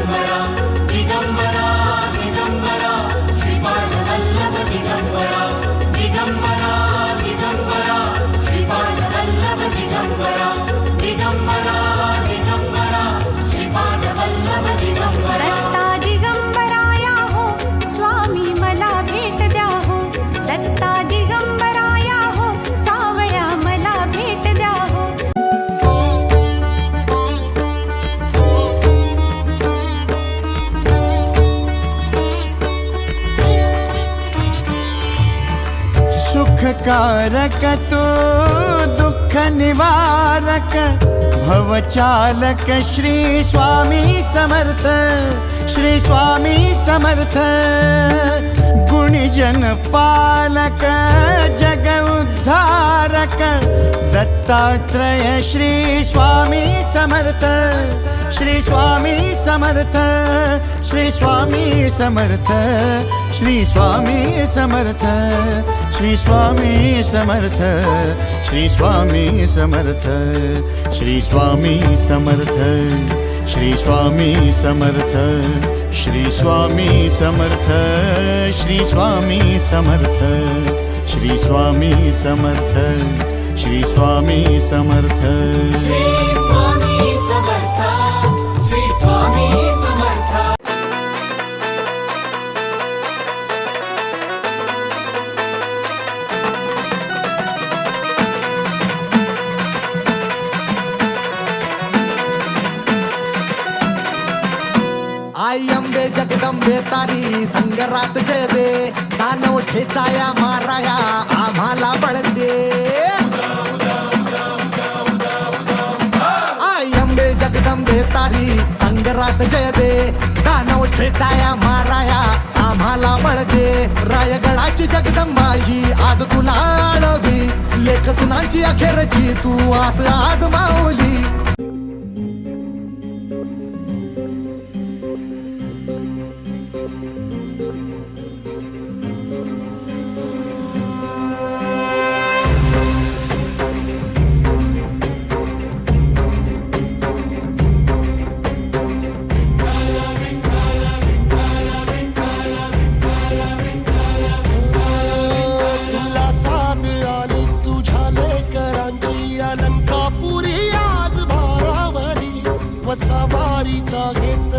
दिगंबरा दिगंबरा दिगंबरा श्रीपाद वल्लभ दिगंबरा दिगंबरा दिगंबरा श्रीपाद वल्लभ दिगंबरा दिगंबरा दिगंबरा श्रीपाद वल्लभ दिगंबरा दत्ता दिगंबराया हो स्वामी मला भेट द्या हो दत्ता दिगंबराया हो सावळ्या मला भेट द्या हो सुखकारक तो दुःख निवारक भवचालक श्री स्वामी समर्थ श्री स्वामी समर्थ गुणीजन पालक जग उद्धारक दत्तात्रय श्री स्वामी समर्थ श्री स्वामी समर्थ श्री स्वामी समर्थ श्री स्वामी समर्थ श्री स्वामी समर्थ श्री स्वामी समर्थ श्री स्वामी समर्थ श्री स्वामी समर्थ श्री स्वामी समर्थ श्री स्वामी समर्थ श्री स्वामी समर्थ श्री स्वामी समर्थ श्री स्वामी समर्थ श्री स्वामी समर्थ आई अंबे जगदंबे तारी संगरात जय दे दानव ठेचाया माराया आम्हाला बळ दे आई अंबे जगदंबे तारी संगरात जय दे दानव ठेचाया माराया आम्हाला बळ दे रायगडाची जगदंबा ही आज तुला आळवी लेख सुनाची अखेरची तू आस आज माऊली तुला साथ आली तुझ्या लेकरांची अलंकापुरी आज भारावरी वसावारीचा घेत